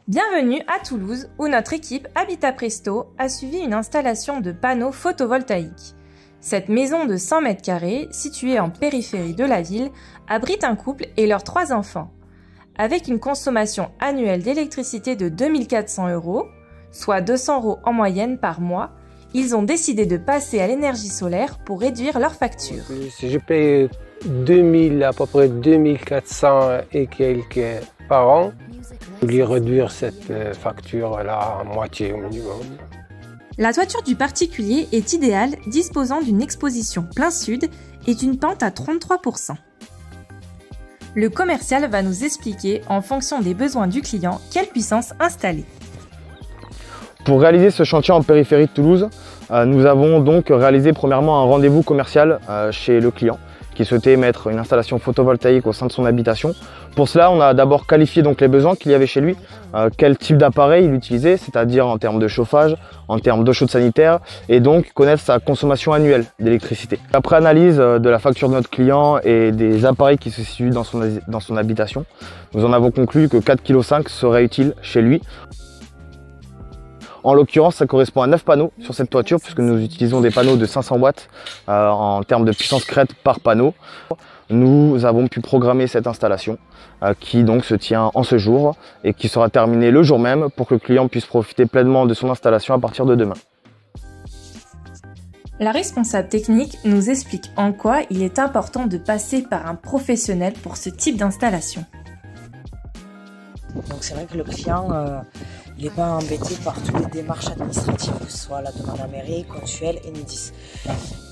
Bienvenue à Toulouse où notre équipe Habitat Presto a suivi une installation de panneaux photovoltaïques. Cette maison de 100 m², située en périphérie de la ville, abrite un couple et leurs 3 enfants. Avec une consommation annuelle d'électricité de 2 400 €, soit 200 € en moyenne par mois, ils ont décidé de passer à l'énergie solaire pour réduire leur facture. Je paye à peu près 2400 et quelques par an. Je voulais réduire cette facture-là à moitié au minimum. La toiture du particulier est idéale, disposant d'une exposition plein sud et d'une pente à 33%. Le commercial va nous expliquer, en fonction des besoins du client, quelle puissance installer. Pour réaliser ce chantier en périphérie de Toulouse, nous avons donc réalisé premièrement un rendez-vous commercial chez le client qui souhaitait mettre une installation photovoltaïque au sein de son habitation. Pour cela, on a d'abord qualifié donc les besoins qu'il y avait chez lui, quel type d'appareil il utilisait, c'est-à-dire en termes de chauffage, en termes d'eau chaude sanitaire, et donc connaître sa consommation annuelle d'électricité. Après analyse de la facture de notre client et des appareils qui se situent dans son habitation, nous en avons conclu que 4,5 kg serait utile chez lui. En l'occurrence, ça correspond à 9 panneaux sur cette toiture puisque nous utilisons des panneaux de 500 watts en termes de puissance crête par panneau. Nous avons pu programmer cette installation qui donc se tient en ce jour et qui sera terminée le jour même pour que le client puisse profiter pleinement de son installation à partir de demain. La responsable technique nous explique en quoi il est important de passer par un professionnel pour ce type d'installation. Donc c'est vrai que le client il n'est pas embêté par toutes les démarches administratives, que ce soit la demande à mairie, Consuel, Enedis.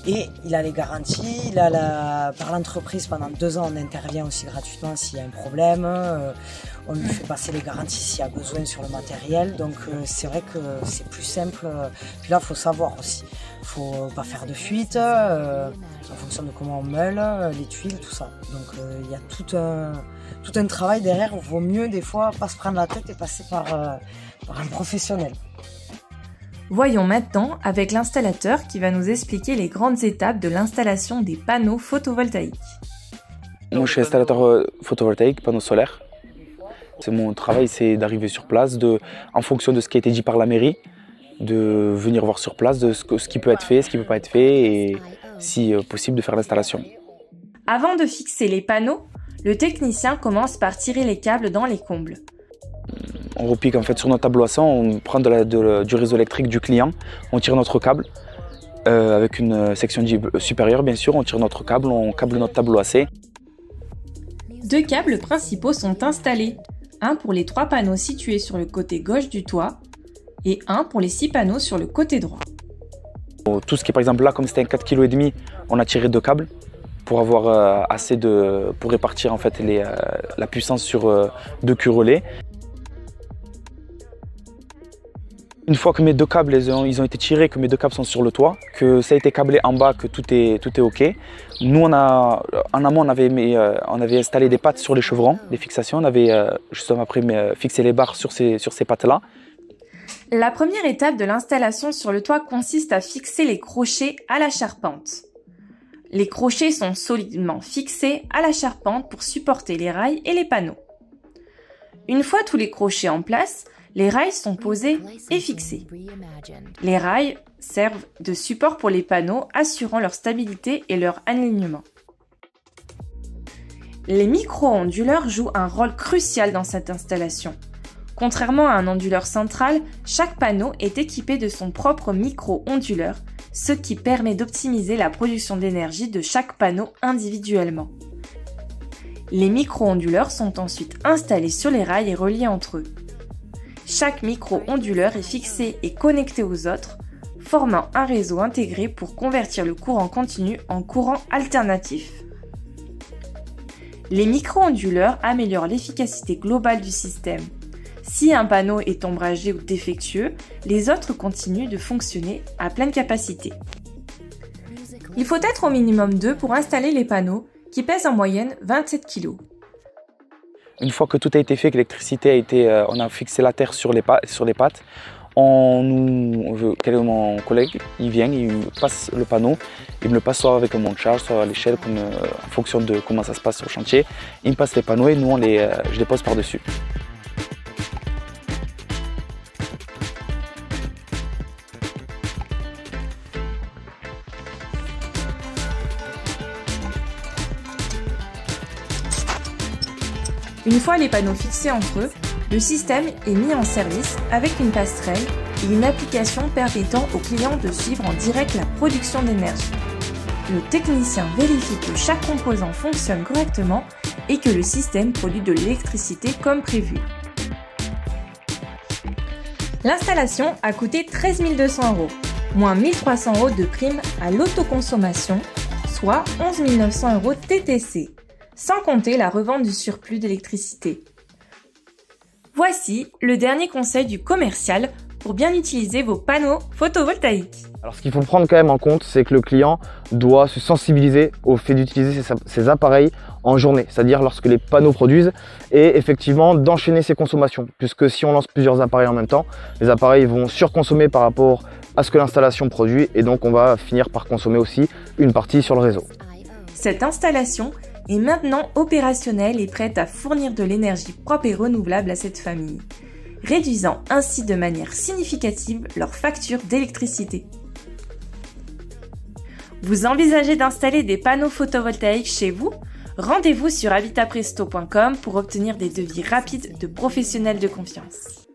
Et il a les garanties, par l'entreprise pendant 2 ans on intervient aussi gratuitement s'il y a un problème, on lui fait passer les garanties s'il y a besoin sur le matériel, donc c'est vrai que c'est plus simple. Puis là il faut savoir aussi, il ne faut pas faire de fuite, en fonction de comment on meule, les tuiles, tout ça. Donc il y a tout un travail derrière, il vaut mieux des fois pas se prendre la tête et passer par un professionnel. Voyons maintenant avec l'installateur qui va nous expliquer les grandes étapes de l'installation des panneaux photovoltaïques. Moi je suis installateur photovoltaïque, panneaux solaires. Mon travail c'est d'arriver sur place, en fonction de ce qui a été dit par la mairie, de venir voir sur place de ce qui peut être fait, ce qui ne peut pas être fait et si possible de faire l'installation. Avant de fixer les panneaux, le technicien commence par tirer les câbles dans les combles. On repique en fait sur notre tableau AC, on prend du réseau électrique du client, on tire notre câble avec une section supérieure bien sûr, on tire notre câble, on câble notre tableau AC. 2 câbles principaux sont installés, un pour les 3 panneaux situés sur le côté gauche du toit et un pour les 6 panneaux sur le côté droit. Tout ce qui est par exemple là, comme c'était un 4,5 kg, on a tiré 2 câbles pour avoir assez pour répartir en fait la puissance sur 2 culs relais. Une fois que mes 2 câbles ils ont été tirés, que mes 2 câbles sont sur le toit, que ça a été câblé en bas, que tout est OK, nous en amont on avait installé des pattes sur les chevrons, des fixations, on avait justement après fixé les barres sur ces pattes-là. La première étape de l'installation sur le toit consiste à fixer les crochets à la charpente. Les crochets sont solidement fixés à la charpente pour supporter les rails et les panneaux. Une fois tous les crochets en place, les rails sont posés et fixés. Les rails servent de support pour les panneaux, assurant leur stabilité et leur alignement. Les micro-onduleurs jouent un rôle crucial dans cette installation. Contrairement à un onduleur central, chaque panneau est équipé de son propre micro-onduleur, ce qui permet d'optimiser la production d'énergie de chaque panneau individuellement. Les micro-onduleurs sont ensuite installés sur les rails et reliés entre eux. Chaque micro-onduleur est fixé et connecté aux autres, formant un réseau intégré pour convertir le courant continu en courant alternatif. Les micro-onduleurs améliorent l'efficacité globale du système. Si un panneau est ombragé ou défectueux, les autres continuent de fonctionner à pleine capacité. Il faut être au minimum 2 pour installer les panneaux, qui pèsent en moyenne 27 kg. Une fois que tout a été fait, que l'électricité a été, on a fixé la terre sur les pattes, mon collègue, il vient, il passe le panneau, il me le passe soit avec un monte-charge, soit à l'échelle, en fonction de comment ça se passe sur le chantier. Il me passe les panneaux et nous, je les pose par-dessus. Une fois les panneaux fixés entre eux, le système est mis en service avec une passerelle et une application permettant aux clients de suivre en direct la production d'énergie. Le technicien vérifie que chaque composant fonctionne correctement et que le système produit de l'électricité comme prévu. L'installation a coûté 13 200 €, moins 1 300 € de prime à l'autoconsommation, soit 11 900 € TTC, sans compter la revente du surplus d'électricité. Voici le dernier conseil du commercial pour bien utiliser vos panneaux photovoltaïques. Alors ce qu'il faut prendre quand même en compte, c'est que le client doit se sensibiliser au fait d'utiliser ses appareils en journée, c'est-à-dire lorsque les panneaux produisent, et effectivement d'enchaîner ses consommations, puisque si on lance plusieurs appareils en même temps, les appareils vont surconsommer par rapport à ce que l'installation produit, et donc on va finir par consommer aussi une partie sur le réseau. Cette installation est maintenant opérationnelle et prête à fournir de l'énergie propre et renouvelable à cette famille, réduisant ainsi de manière significative leur facture d'électricité. Vous envisagez d'installer des panneaux photovoltaïques chez vous? Rendez-vous sur habitapresto.com pour obtenir des devis rapides de professionnels de confiance.